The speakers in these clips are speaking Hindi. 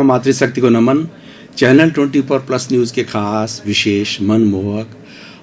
मातृशक्ति को नमन। चैनल 24+ न्यूज़ के खास विशेष मनमोहक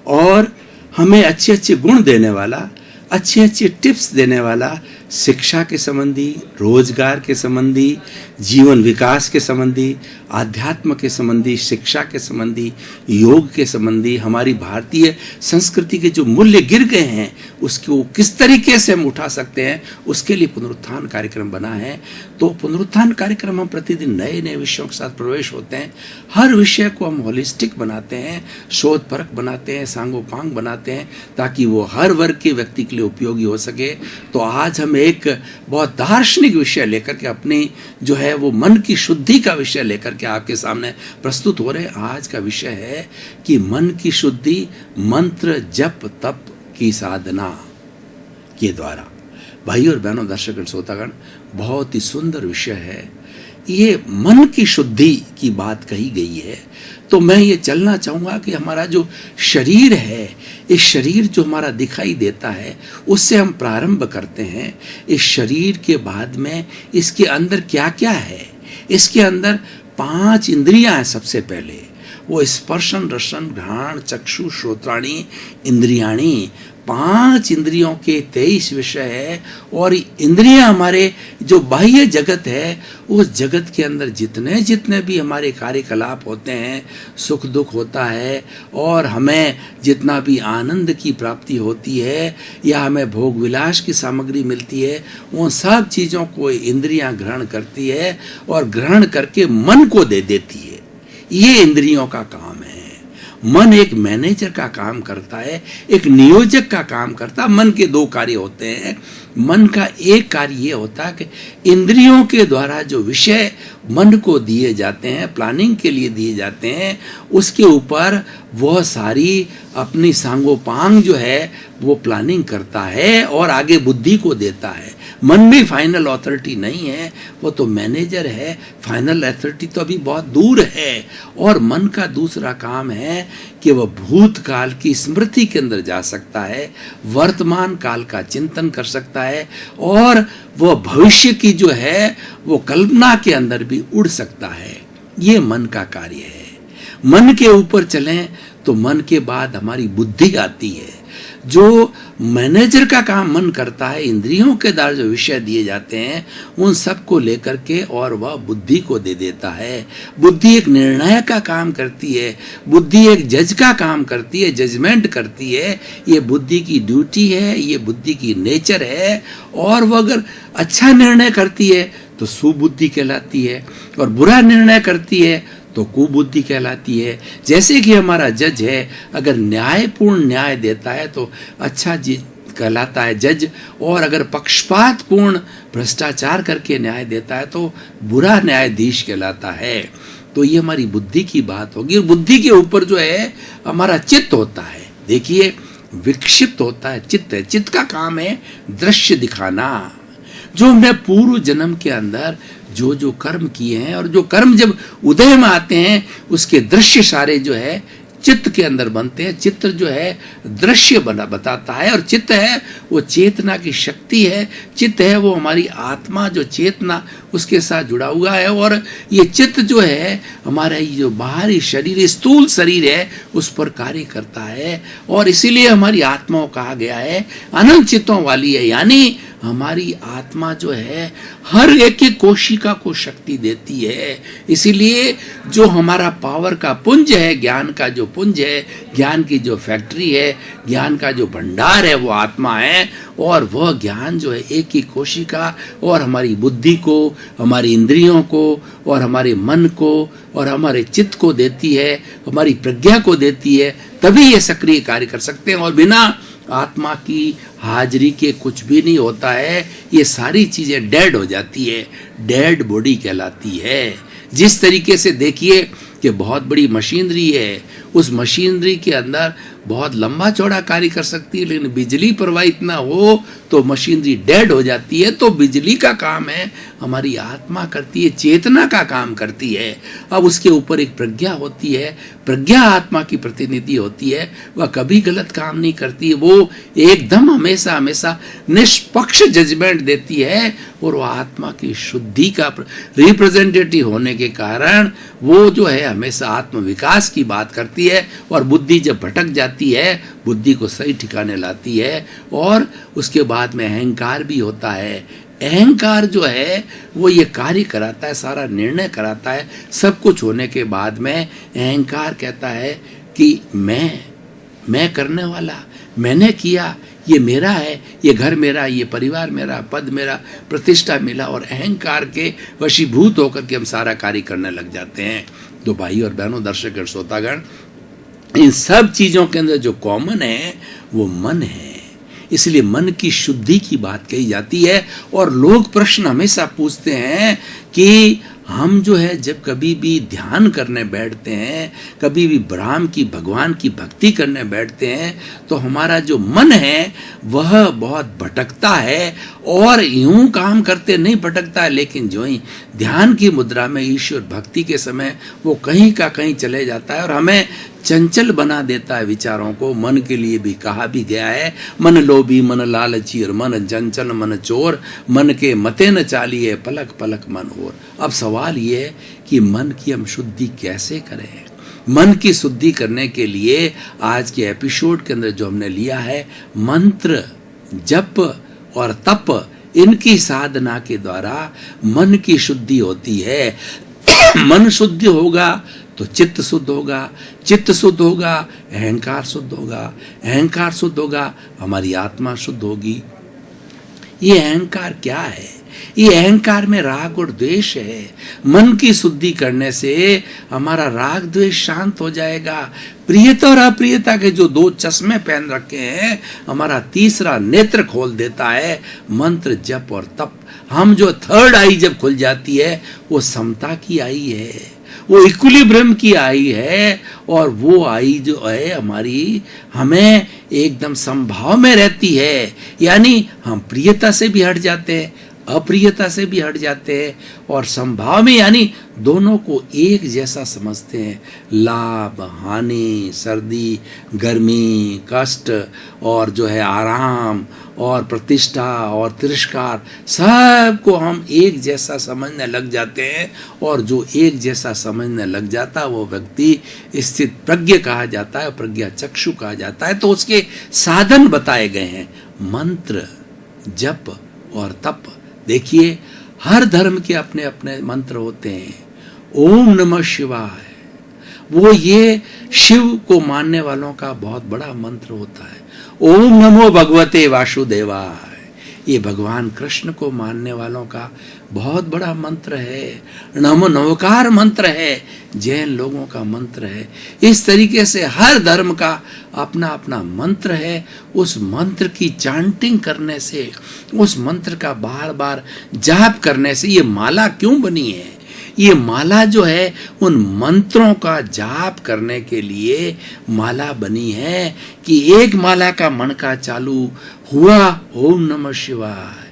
और हमें अच्छे अच्छे गुण देने वाला, अच्छे अच्छे टिप्स देने वाला, शिक्षा के संबंधी, रोजगार के संबंधी, जीवन विकास के संबंधी, आध्यात्म के संबंधी, शिक्षा के संबंधी, योग के संबंधी, हमारी भारतीय संस्कृति के जो मूल्य गिर गए हैं उसको किस तरीके से हम उठा सकते हैं, उसके लिए पुनरुत्थान कार्यक्रम बना है। तो पुनरुत्थान कार्यक्रम हम प्रतिदिन नए नए विषयों के साथ प्रवेश होते हैं। हर विषय को हम होलिस्टिक बनाते हैं, शोधपरक बनाते हैं, सांगोपांग बनाते हैं, ताकि वो हर वर्ग के व्यक्ति के लिए उपयोगी हो सके। तो आज हम एक बहुत दार्शनिक विषय लेकर के, अपनी जो है वो मन की शुद्धि का विषय लेकर के आपके सामने प्रस्तुत हो रहे हैं। आज का विषय है कि मन की शुद्धि मंत्र जप तप की साधना के द्वारा। भाइयों और बहनों, दर्शक श्रोतागण, बहुत ही सुंदर विषय है। ये मन की शुद्धि की बात कही गई है, तो मैं ये चलना चाहूँगा कि हमारा जो शरीर है, इस शरीर जो हमारा दिखाई देता है, उससे हम प्रारंभ करते हैं। इस शरीर के बाद में इसके अंदर क्या क्या है? इसके अंदर 5 इंद्रियां हैं। सबसे पहले वो स्पर्शन रसन घ्राण चक्षु श्रोत्राणी इंद्रियाणी, 5 इंद्रियों के 23 विषय है। और इंद्रियां हमारे जो बाह्य जगत है, उस जगत के अंदर जितने जितने भी हमारे कार्यकलाप होते हैं, सुख दुख होता है, और हमें जितना भी आनंद की प्राप्ति होती है या हमें भोग विलास की सामग्री मिलती है, उन सब चीज़ों को इंद्रियां ग्रहण करती है और ग्रहण करके मन को दे देती है। ये इंद्रियों का काम है। मन एक मैनेजर का काम करता है, एक नियोजक का काम करता है। मन के 2 कार्य होते हैं। मन का एक कार्य ये होता है कि इंद्रियों के द्वारा जो विषय मन को दिए जाते हैं, प्लानिंग के लिए दिए जाते हैं, उसके ऊपर वह सारी अपनी सांगोपांग जो है वो प्लानिंग करता है और आगे बुद्धि को देता है। मन भी फाइनल अथॉरिटी नहीं है, वो तो मैनेजर है। फाइनल अथॉरिटी तो अभी बहुत दूर है। और मन का दूसरा काम है कि वह भूतकाल की स्मृति के अंदर जा सकता है, वर्तमान काल का चिंतन कर सकता है, और वह भविष्य की जो है वो कल्पना के अंदर भी उड़ सकता है। ये मन का कार्य है। मन के ऊपर चलें तो मन के बाद हमारी बुद्धि आती है। जो मैनेजर का काम मन करता है, इंद्रियों के द्वारा जो विषय दिए जाते हैं उन सब को लेकर के, और वह बुद्धि को दे देता है। बुद्धि एक निर्णय का काम करती है, बुद्धि एक जज का काम करती है, जजमेंट करती है। ये बुद्धि की ड्यूटी है, ये बुद्धि की नेचर है। और वह अगर अच्छा निर्णय करती है तो सुबुद्धि कहलाती है, और बुरा निर्णय करती है तो कुबुद्धि कहलाती है। जैसे कि हमारा जज है, अगर न्यायपूर्ण न्याय देता है तो अच्छा कहलाता है जज, और अगर पक्षपातपूर्ण भ्रष्टाचार करके न्याय देता है तो बुरा न्यायाधीश कहलाता है। तो ये हमारी बुद्धि की बात होगी। और बुद्धि के ऊपर जो है हमारा चित्त होता है। देखिए, विक्षिप्त होता है चित्त है। चित्त का काम है दृश्य दिखाना। जो हमने पूर्व जन्म के अंदर जो जो कर्म किए हैं, और जो कर्म जब उदय में आते हैं, उसके दृश्य सारे जो है चित्त के अंदर बनते हैं। चित्र जो है दृश्य बताता है, और चित्त है वो चेतना की शक्ति है। चित्त है वो हमारी आत्मा, जो चेतना उसके साथ जुड़ा हुआ है। और ये चित्त जो है हमारा जो बाहरी शरीर, स्थूल शरीर है, उस पर कार्य करता है। और इसीलिए हमारी आत्मा को कहा गया है अनंत चित्तों वाली है। यानी हमारी आत्मा जो है हर एक एक कोशिका को शक्ति देती है। इसीलिए जो हमारा पावर का पुंज है, ज्ञान का जो पुंज है, ज्ञान की जो फैक्ट्री है, ज्ञान का जो भंडार है, वो आत्मा है। और वह ज्ञान जो है एक ही कोशिका और हमारी बुद्धि को, हमारी इंद्रियों को, और हमारे मन को, और हमारे चित्त को देती है, हमारी प्रज्ञा को देती है। तभी ये सक्रिय कार्य कर सकते हैं। और बिना आत्मा की हाजिरी के कुछ भी नहीं होता है। ये सारी चीजें डेड हो जाती है, डेड बॉडी कहलाती है। जिस तरीके से देखिए कि बहुत बड़ी मशीनरी है, उस मशीनरी के अंदर बहुत लंबा चौड़ा कार्य कर सकती है, लेकिन बिजली प्रवाहित ना हो तो मशीनरी डेड हो जाती है। तो बिजली का काम है, हमारी आत्मा करती है, चेतना का काम करती है। अब उसके ऊपर एक प्रज्ञा होती है, प्रज्ञा आत्मा की प्रतिनिधि होती है, वह कभी गलत काम नहीं करती है, वो एकदम हमेशा हमेशा निष्पक्ष जजमेंट देती है। और वो आत्मा की शुद्धि का रिप्रेजेंटेटिव होने के कारण वो जो है हमेशा आत्म विकास की बात करती है। और बुद्धि जब भटक जाती है, बुद्धि को सही ठिकाने लाती है। और उसके बाद में अहंकार भी होता है। अहंकार जो है वो ये कार्य कराता है, सारा निर्णय कराता है। सब कुछ होने के बाद में अहंकार कहता है कि मैं करने वाला, मैंने किया, ये मेरा है, ये घर मेरा, ये परिवार मेरा, पद मेरा, प्रतिष्ठा मिला। और अहंकार के वशीभूत होकर के हम सारा कार्य करने लग जाते हैं। तो भाई और बहनों, दर्शक और श्रोतागण, इन सब चीजों के अंदर जो कॉमन है वो मन है। इसलिए मन की शुद्धि की बात कही जाती है। और लोग प्रश्न हमेशा पूछते हैं कि हम जो है जब कभी भी ध्यान करने बैठते हैं, कभी भी ब्रह्म की, भगवान की भक्ति करने बैठते हैं, तो हमारा जो मन है वह बहुत भटकता है। और यूं काम करते नहीं भटकता है, लेकिन जो ही ध्यान की मुद्रा में ईश्वर भक्ति के समय वो कहीं का कहीं चले जाता है और हमें चंचल बना देता है विचारों को। मन के लिए भी कहा भी गया है, मन लोभी मन लालची और मन चंचल मन चोर, मन के मते न चालिए पलक पलक मन और। अब सवाल ये है कि मन की हम शुद्धि कैसे करें। मन की शुद्धि करने के लिए आज के एपिसोड के अंदर जो हमने लिया है, मंत्र, जप और तप, इनकी साधना के द्वारा मन की शुद्धि होती है। मन शुद्ध होगा तो चित्त शुद्ध होगा, चित्त शुद्ध होगा अहंकार शुद्ध होगा, अहंकार शुद्ध होगा हमारी आत्मा शुद्ध होगी। ये अहंकार क्या है? ये अहंकार में राग और द्वेष है। मन की शुद्धि करने से हमारा राग द्वेष शांत हो जाएगा। प्रियता और अप्रियता के जो दो चश्मे पहन रखे हैं, हमारा तीसरा नेत्र खोल देता है मंत्र, जप और तप। हम जो थर्ड आई जब खुल जाती है वो समता की आई है, वो इक्विलिब्रियम की आई है। और वो आई जो है हमारी, हमें एकदम समभाव में रहती है। यानी हम प्रियता से भी हट जाते हैं, अप्रियता से भी हट जाते हैं, और समभाव में यानी दोनों को एक जैसा समझते हैं। लाभ हानि, सर्दी गर्मी, कष्ट और जो है आराम और प्रतिष्ठा और तिरस्कार, सब को हम एक जैसा समझने लग जाते हैं। और जो एक जैसा समझने लग जाता है वो व्यक्ति स्थित प्रज्ञ कहा जाता है, प्रज्ञा चक्षु कहा जाता है। तो उसके साधन बताए गए हैं, मंत्र, जप और तप। देखिए, हर धर्म के अपने अपने मंत्र होते हैं। ओम नमः शिवाय, वो ये शिव को मानने वालों का बहुत बड़ा मंत्र होता है। ओम नमो भगवते वासुदेवाय, ये भगवान कृष्ण को मानने वालों का बहुत बड़ा मंत्र है। नमो नवकार मंत्र है, जैन लोगों का मंत्र है। इस तरीके से हर धर्म का अपना अपना मंत्र है। उस मंत्र की चांटिंग करने से, उस मंत्र का बार बार जाप करने से, ये माला क्यों बनी है? ये माला जो है उन मंत्रों का जाप करने के लिए माला बनी है कि एक माला का मन का चालू हुआ ओम नमः शिवाय,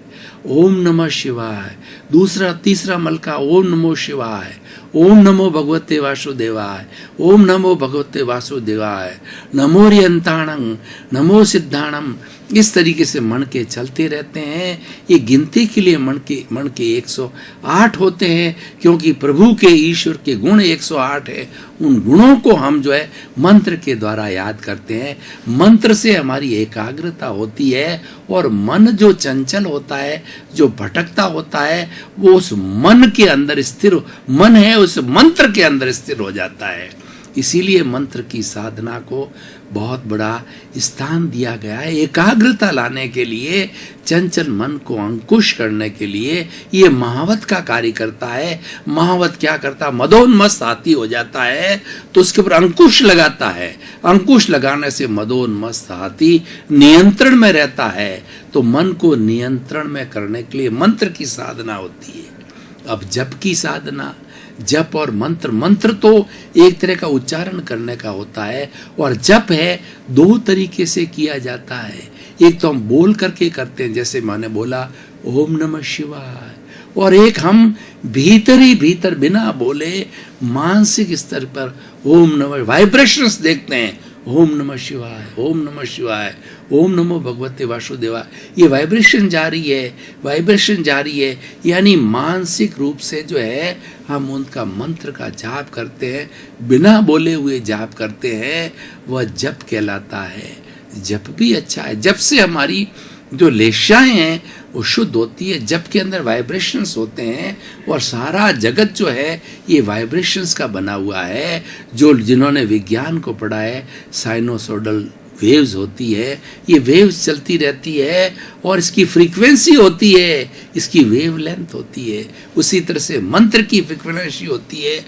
ओम नमः शिवाय, दूसरा तीसरा मल का ओम नमो शिवाय, ओम नमो भगवते वासुदेवाय, ओम नमो भगवते वासुदेवाय, नमो रियंताणं, नमो सिद्धाणं। इस तरीके से मन के चलते रहते हैं। ये गिनती के लिए मन के 108 होते हैं, क्योंकि प्रभु के, ईश्वर के गुण 108 है। उन गुणों को हम जो है मंत्र के द्वारा याद करते हैं। मंत्र से हमारी एकाग्रता होती है और मन जो चंचल होता है, जो भटकता होता है, वो उस मन के अंदर स्थिर, मन है उस मंत्र के अंदर स्थिर हो जाता है। इसीलिए मंत्र की साधना को बहुत बड़ा स्थान दिया गया है। एकाग्रता लाने के लिए, चंचल मन को अंकुश करने के लिए ये महावत का कार्य करता है। महावत क्या करता है? मदोन्मस्त हाथी हो जाता है तो उसके ऊपर अंकुश लगाता है। अंकुश लगाने से मदोन्मस्त हाथी नियंत्रण में रहता है। तो मन को नियंत्रण में करने के लिए मंत्र की साधना होती है। अब जप की साधना, जप और मंत्र, मंत्र तो एक तरह का उच्चारण करने का होता है, और जप है दो तरीके से किया जाता है। एक तो हम बोल करके करते हैं, जैसे मैंने बोला ओम नमः शिवाय, और एक हम भीतर ही भीतर बिना बोले मानसिक स्तर पर ओम नमः, वाइब्रेशंस देखते हैं, ओम नमः शिवाय, ओम नमः शिवाय, ओम नमो भगवते वासुदेवाय। ये वाइब्रेशन जारी है, वाइब्रेशन जारी है, यानी मानसिक रूप से जो है हम उनका मंत्र का जाप करते हैं, बिना बोले हुए जाप करते हैं, वह जप कहलाता है। जप भी अच्छा है, जप से हमारी जो लेशाएं हैं वो शुद्ध होती है। जप के अंदर वाइब्रेशंस होते हैं, और सारा जगत जो है ये वाइब्रेशंस का बना हुआ है। जो जिन्होंने विज्ञान को पढ़ा है, साइनोसोडल वेव्स होती है, ये वेव्स चलती रहती है, और इसकी फ्रीक्वेंसी होती है, इसकी वेव लेंथ होती है। उसी तरह से मंत्र की फ्रीक्वेंसी होती है,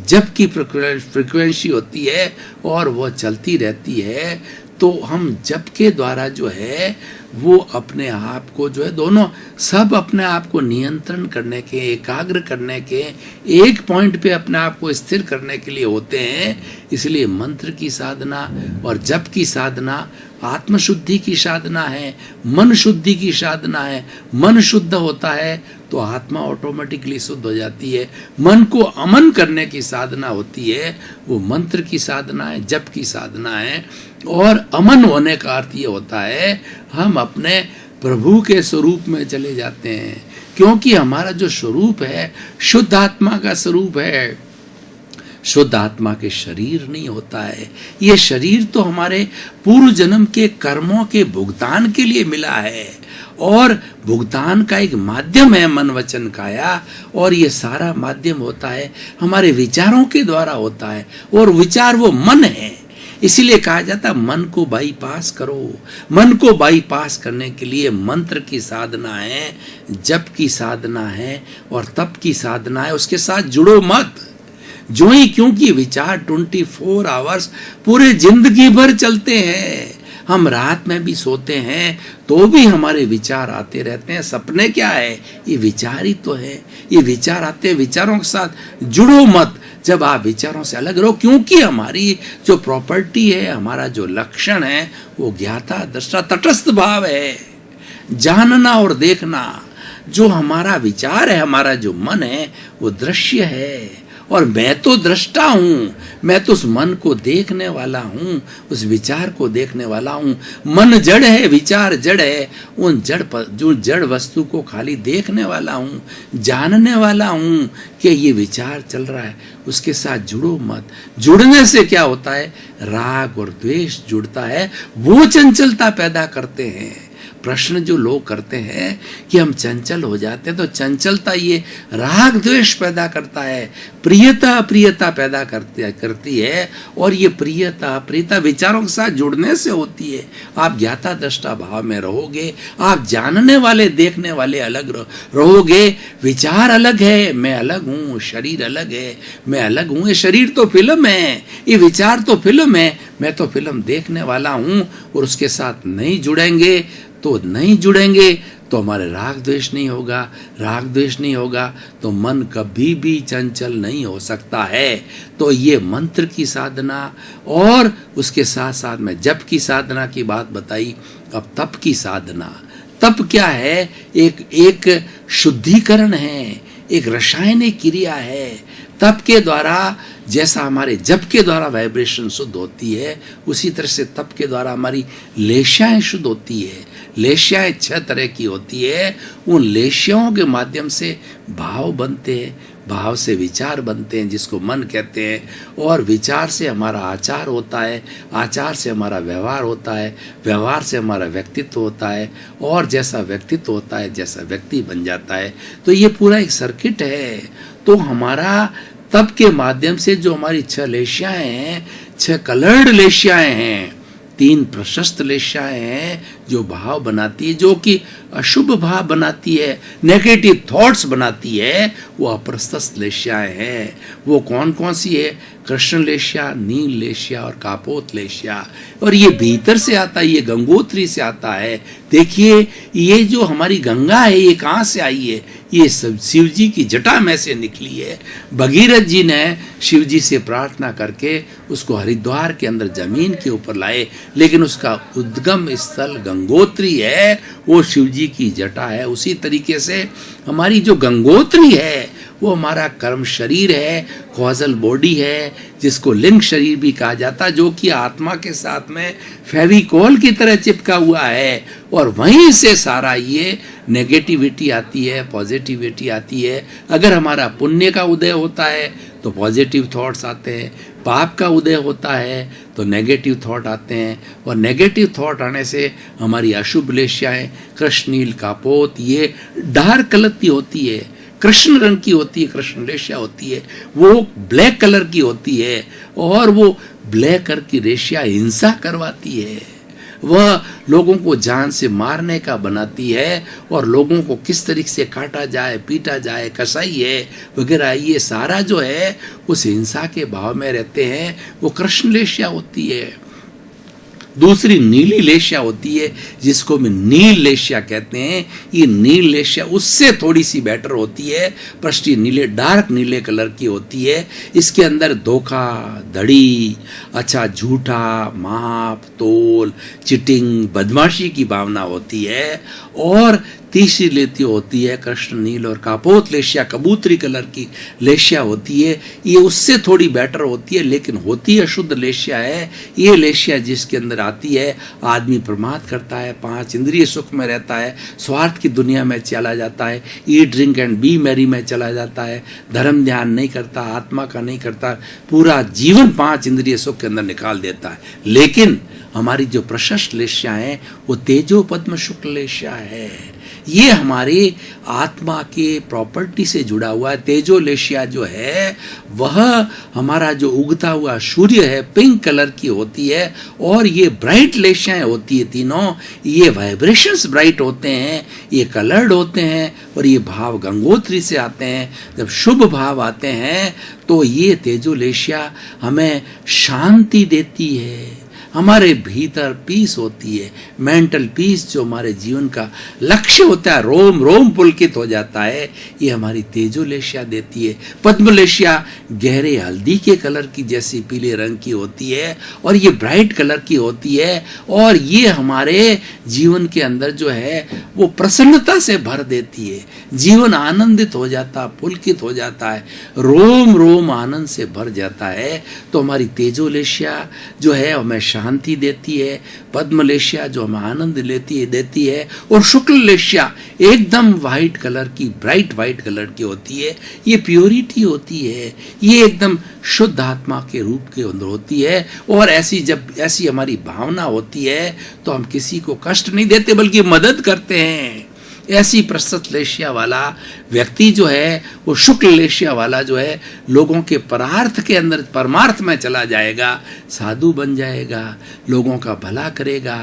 जप की फ्रीक्वेंसी होती है, और वह चलती रहती है। तो हम जप के द्वारा जो है वो अपने आप को जो है, दोनों सब अपने आप को नियंत्रण करने के, एकाग्र करने के, एक पॉइंट पे अपने आप को स्थिर करने के लिए होते हैं। इसलिए मंत्र की साधना और जप की साधना आत्मशुद्धि की साधना है, मन शुद्धि की साधना है। मन शुद्ध होता है तो आत्मा ऑटोमेटिकली शुद्ध हो जाती है। मन को अमन करने की साधना होती है, वो मंत्र की साधना है, जप की साधना है। और अमन होने का अर्थ ये होता है हम अपने प्रभु के स्वरूप में चले जाते हैं, क्योंकि हमारा जो स्वरूप है शुद्ध आत्मा का स्वरूप है। शुद्ध आत्मा के शरीर नहीं होता है, ये शरीर तो हमारे पूर्व जन्म के कर्मों के भुगतान के लिए मिला है, और भुगतान का एक माध्यम है मन वचन काया, और ये सारा माध्यम होता है हमारे विचारों के द्वारा होता है, और विचार वो मन है। इसीलिए कहा जाता है मन को बाईपास करो। मन को बाईपास करने के लिए मंत्र की साधना है, जप की साधना है, और तप की साधना है। उसके साथ जुड़ो मत जो ही, क्योंकि विचार 24 आवर्स पूरे जिंदगी भर चलते हैं। हम रात में भी सोते हैं तो भी हमारे विचार आते रहते हैं। सपने क्या है, ये विचार ही तो है। ये विचार आते हैं, विचारों के साथ जुड़ो मत जब आप विचारों से अलग रहो, क्योंकि हमारी जो प्रॉपर्टी है, हमारा जो लक्षण है, वो ज्ञाता दृष्टा तटस्थ भाव है, जानना और देखना। जो हमारा विचार है, हमारा जो मन है, वो दृश्य है, और मैं तो दृष्टा हूँ, मैं तो उस मन को देखने वाला हूँ, उस विचार को देखने वाला हूँ। मन जड़ है, विचार जड़ है, उन जो जड़ वस्तु को खाली देखने वाला हूँ, जानने वाला हूँ कि ये विचार चल रहा है। उसके साथ जुड़ो मत। जुड़ने से क्या होता है, राग और द्वेष जुड़ता है, वो चंचलता पैदा करते हैं। प्रश्न जो लोग करते हैं कि हम चंचल हो जाते हैं, तो चंचलता ये राग द्वेष पैदा करता है, प्रियता अप्रियता पैदा करती है, और ये प्रियता अप्रियता विचारों के साथ जुड़ने से होती है। आप ज्ञाता दृष्टा भाव में रहोगे, आप जानने वाले देखने वाले अलग रहोगे। विचार अलग है, मैं अलग हूँ, शरीर अलग है, मैं अलग हूँ। ये शरीर तो फिल्म है, ये विचार तो फिल्म है, मैं तो फिल्म देखने वाला हूँ। और उसके साथ नहीं जुड़ेंगे तो हमारे राग द्वेष नहीं होगा, राग द्वेष नहीं होगा तो मन कभी भी चंचल नहीं हो सकता है। तो ये मंत्र की साधना, और उसके साथ साथ में जप की साधना की बात बताई। अब तप की साधना, तप क्या है, एक शुद्धिकरण है, एक रासायनिक क्रिया है। तप के द्वारा, जैसा हमारे जप के द्वारा वाइब्रेशन शुद्ध होती है, उसी तरह से तप के द्वारा हमारी लेशाएं शुद्ध होती है। लेशाएं 6 तरह की होती है। उन लेशाओं के माध्यम से भाव बनते हैं, भाव से विचार बनते हैं, जिसको मन कहते हैं, और विचार से हमारा आचार होता है, आचार से हमारा व्यवहार होता है, व्यवहार से हमारा व्यक्तित्व होता है, और जैसा व्यक्तित्व होता है जैसा व्यक्ति बन जाता है। तो ये पूरा एक सर्किट है। तो हमारा तप के माध्यम से जो हमारी 6 लेशियाएं हैं, 6 कलर्ड लेशियाएं हैं, 3 प्रशस्त लेशियाएं हैं जो भाव बनाती है, जो कि अशुभ भाव बनाती है, नेगेटिव थॉट्स बनाती है, वो अप्रशस्त लेशियाएं हैं। वो कौन कौन सी है, कृष्ण लेशिया, नील लेशिया और कापोत लेशिया। और ये भीतर से आता है, ये गंगोत्री से आता है। देखिए ये जो हमारी गंगा है, ये कहाँ से आई है, ये सब शिव जी की जटा में से निकली है। भगीरथ जी ने शिव जी से प्रार्थना करके उसको हरिद्वार के अंदर जमीन के ऊपर लाए, लेकिन उसका उद्गम स्थल गंगोत्री है, वो शिव जी की जटा है। उसी तरीके से हमारी जो गंगोत्री है वो हमारा कर्म शरीर है, कॉजल बॉडी है, जिसको लिंग शरीर भी कहा जाता है, जो कि आत्मा के साथ में फेविकोल की तरह चिपका हुआ है। और वहीं से सारा ये नेगेटिविटी आती है, पॉजिटिविटी आती है। अगर हमारा पुण्य का उदय होता है तो पॉजिटिव थॉट्स आते हैं, पाप का उदय होता है तो नेगेटिव थॉट आते हैं, और नेगेटिव थॉट आने से हमारी अशुभ लेशियाएं, कृष्ण नील कापोत, ये डार्क कलर की होती है, कृष्ण रंग की होती है, कृष्ण रेशिया होती है, वो ब्लैक कलर की होती है, और वो ब्लैक कलर की रेशिया हिंसा करवाती है, वह लोगों को जान से मारने का बनाती है, और लोगों को किस तरीके से काटा जाए, पीटा जाए, कसाई है वगैरह, ये सारा जो है उस हिंसा के भाव में रहते हैं, वो कृष्ण लेशिया होती है। दूसरी नीली लेशिया होती है, जिसको हम नील लेशिया कहते हैं। ये नील लेशिया उससे थोड़ी सी बेटर होती है, पृष्ठी नीले, डार्क नीले कलर की होती है। इसके अंदर धोखा धड़ी, अच्छा झूठा, माप तोल, चिटिंग, बदमाशी की भावना होती है। और तीसरी लेती होती है कृष्ण नील और कापोत लेशिया, कबूतरी कलर की लेशिया होती है। ये उससे थोड़ी बेटर होती है, लेकिन होती है शुद्ध लेशिया है। ये लेशिया जिसके अंदर आती है, आदमी प्रमाद करता है, 5 इंद्रिय सुख में रहता है, स्वार्थ की दुनिया में चला जाता है, eat drink and B Mary में चला जाता है, धर्म ध्यान नहीं करता, आत्मा का नहीं करता, पूरा जीवन 5 इंद्रिय सुख के अंदर निकाल देता है। लेकिन हमारी जो प्रशस्त लेशिया है वो तेजो पद्म शुक्ल लेशिया है। ये हमारी आत्मा के प्रॉपर्टी से जुड़ा हुआ है। तेजो लेशिया जो है वह हमारा जो उगता हुआ सूर्य है, पिंक कलर की होती है। और ये ब्राइट लेशियाएं होती है तीनों, ये वाइब्रेशंस ब्राइट होते हैं, ये कलर्ड होते हैं, और ये भाव गंगोत्री से आते हैं। जब शुभ भाव आते हैं तो ये तेजो लेशिया हमें शांति देती है, हमारे भीतर पीस होती है, मेंटल पीस जो हमारे जीवन का लक्ष्य होता है, रोम रोम पुलकित हो जाता है, ये हमारी तेजो लेशिया देती है। पद्म लेशिया गहरे हल्दी के कलर की जैसी पीले रंग की होती है, और ये ब्राइट कलर की होती है, और ये हमारे जीवन के अंदर जो है वो प्रसन्नता से भर देती है। जीवन आनंदित हो जाता, पुलकित हो जाता है, रोम रोम आनंद से भर जाता है। तो हमारी तेजो लेशिया जो है हमें शांति देती है, पद्म लेशिया जो हमें आनंद देती है, और शुक्ल लेशिया एकदम वाइट कलर की, ब्राइट वाइट कलर की होती है। ये प्योरिटी होती है, ये एकदम शुद्ध आत्मा के रूप के अंदर होती है। और जब ऐसी हमारी भावना होती है तो हम किसी को कष्ट नहीं देते बल्कि मदद करते हैं। ऐसी प्रशस्त लेशिया वाला व्यक्ति जो है, वो शुक्ल लेशिया वाला जो है, लोगों के परार्थ के अंदर परमार्थ में चला जाएगा, साधु बन जाएगा, लोगों का भला करेगा,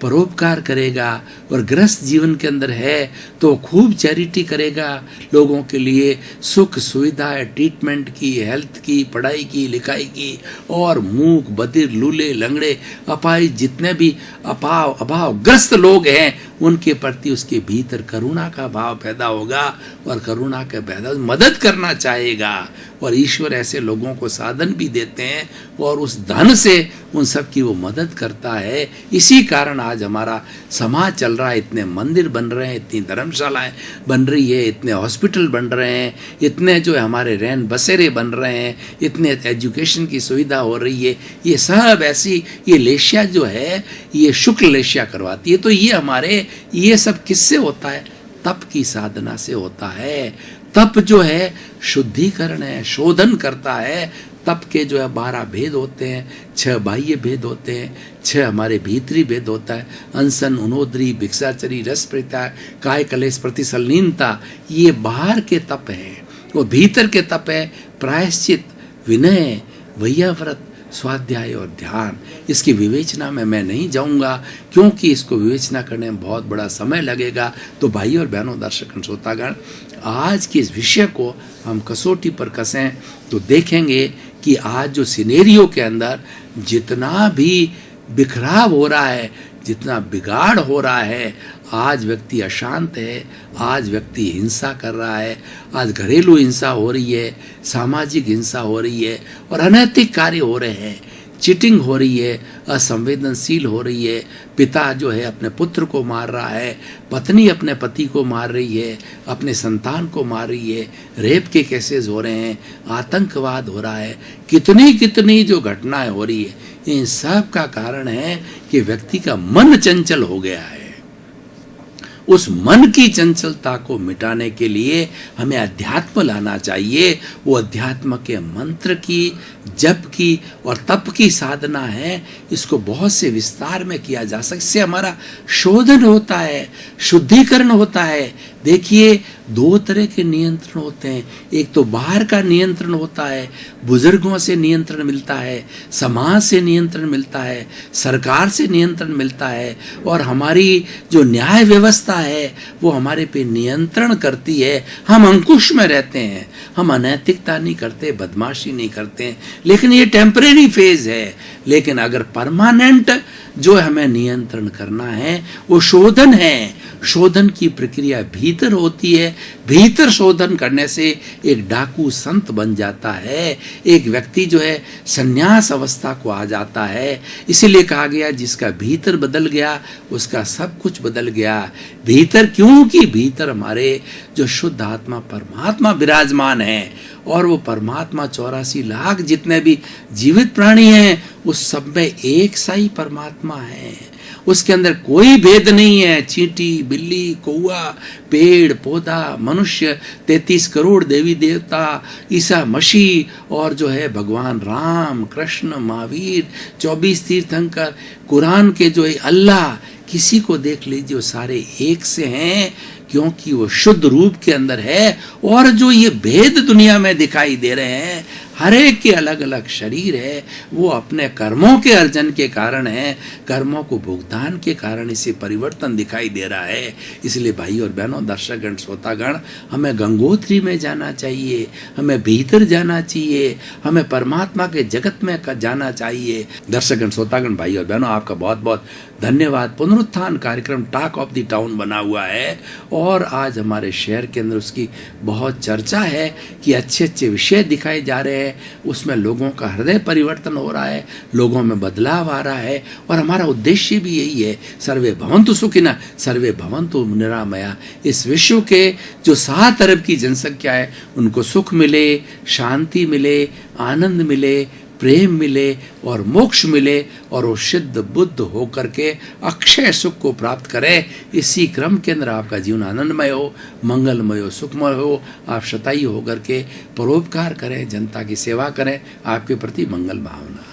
परोपकार करेगा। और गृहस्थ जीवन के अंदर है तो खूब चैरिटी करेगा, लोगों के लिए सुख सुविधा, ट्रीटमेंट की, हेल्थ की, पढ़ाई की, लिखाई की। और मूक, बधिर, लूले, लंगड़े, अपाहिज जितने भी अभावग्रस्त लोग हैं, उनके प्रति उसके भीतर करुणा का भाव पैदा होगा, और करुणा के पैदा मदद करना चाहेगा। और ईश्वर ऐसे लोगों को साधन भी देते हैं, और उस धन से उन सब की वो मदद करता है। इसी कारण आज हमारा समाज चल रहा है, इतने मंदिर बन रहे हैं, इतनी धर्मशालाएं बन रही है, इतने हॉस्पिटल बन रहे हैं, इतने जो है हमारे रैन बसेरे बन रहे हैं, इतने एजुकेशन की सुविधा हो रही है। ये सब ऐसी ये लेशिया जो है ये शुक्ल लेशिया करवाती है। तो ये सब किससे होता है? तप की साधना से होता है। तप जो है शुद्धिकरण है, शोधन करता है। तप के जो है 12 भेद होते हैं, 6 बाह्य भेद होते हैं, 6 हमारे भीतरी भेद होता है। अनशन, उनोदरी, भिक्षाचरी, रस प्रीता, काय कलेश, प्रतिसलीनता, ये बाहर के तप हैं। वो भीतर के तप है प्रायश्चित, विनय, वैयाव्रत, स्वाध्याय और ध्यान। इसकी विवेचना में मैं नहीं जाऊंगा, क्योंकि इसको विवेचना करने में बहुत बड़ा समय लगेगा। तो भाई और बहनों, दर्शक श्रोतागण, आज के इस विषय को हम कसौटी पर कसें तो देखेंगे कि आज जो सिनेरियो के अंदर जितना भी बिखराव हो रहा है, जितना बिगाड़ हो रहा है, आज व्यक्ति अशांत है, आज व्यक्ति हिंसा कर रहा है, आज घरेलू हिंसा हो रही है, सामाजिक हिंसा हो रही है और अनैतिक कार्य हो रहे हैं, चीटिंग हो रही है, असंवेदनशील हो रही है, पिता जो है अपने पुत्र को मार रहा है, पत्नी अपने पति को मार रही है, अपने संतान को मार रही है, रेप के केसेस हो रहे हैं, आतंकवाद हो रहा है, कितनी कितनी जो घटनाएं हो रही है, इन सब का कारण है कि व्यक्ति का मन चंचल हो गया है। उस मन की चंचलता को मिटाने के लिए हमें अध्यात्म लाना चाहिए। वो अध्यात्म के मंत्र की, जप की और तप की साधना है। इसको बहुत से विस्तार में किया जा सकता है। इससे हमारा शोधन होता है, शुद्धिकरण होता है। देखिए, दो तरह के नियंत्रण होते हैं। एक तो बाहर का नियंत्रण होता है, बुजुर्गों से नियंत्रण मिलता है, समाज से नियंत्रण मिलता है, सरकार से नियंत्रण मिलता है और हमारी जो न्याय व्यवस्था है वो हमारे पे नियंत्रण करती है। हम अंकुश में रहते हैं, हम अनैतिकता नहीं करते, बदमाशी नहीं करते, लेकिन ये टेम्परेरी फेज है। लेकिन अगर परमानेंट जो हमें नियंत्रण करना है वो शोधन है। शोधन की प्रक्रिया भीतर होती है। भीतर शोधन करने से एक डाकू संत बन जाता है, एक व्यक्ति जो है संन्यास अवस्था को आ जाता है। इसीलिए कहा गया जिसका भीतर बदल गया उसका सब कुछ बदल गया। भीतर, क्योंकि भीतर हमारे जो शुद्ध आत्मा परमात्मा विराजमान है और वो परमात्मा 84 लाख जितने भी जीवित प्राणी हैं उस सब में एक सा ही परमात्मा है। उसके अंदर कोई भेद नहीं है। चींटी, बिल्ली, कौआ, पेड़ पौधा, मनुष्य, 33 करोड़ देवी देवता, ईसा मसीह और जो है भगवान राम, कृष्ण, महावीर, 24 तीर्थंकर, कुरान के जो है अल्लाह, किसी को देख लीजिए वो सारे एक से हैं, क्योंकि वो शुद्ध रूप के अंदर है। और जो ये भेद दुनिया में दिखाई दे रहे हैं, हर एक के अलग अलग शरीर है, वो अपने कर्मों के अर्जन के कारण है, कर्मों को भुगतान के कारण इसे परिवर्तन दिखाई दे रहा है। इसलिए भाई और बहनों, दर्शकगण, श्रोतागण, हमें गंगोत्री में जाना चाहिए, हमें भीतर जाना चाहिए, हमें परमात्मा के जगत में जाना चाहिए। दर्शकगण, श्रोतागण, भाई और बहनों, आपका बहुत बहुत धन्यवाद। पुनरुत्थान कार्यक्रम टॉक ऑफ द टाउन बना हुआ है और आज हमारे शहर के अंदर उसकी बहुत चर्चा है कि अच्छे अच्छे विषय दिखाए जा रहे हैं, उसमें लोगों का हृदय परिवर्तन हो रहा है, लोगों में बदलाव आ रहा है और हमारा उद्देश्य भी यही है, सर्वे भवन्तु सुखिनः सर्वे भवन्तु निरामया। इस विश्व के जो 7 अरब की जनसंख्या है उनको सुख मिले, शांति मिले, आनंद मिले, प्रेम मिले और मोक्ष मिले और वो सिद्ध बुद्ध होकर के अक्षय सुख को प्राप्त करें। इसी क्रम के अंदर आपका जीवन आनंदमय हो, मंगलमय हो, सुखमय हो। आप शतायु होकर के परोपकार करें, जनता की सेवा करें। आपके प्रति मंगल भावना।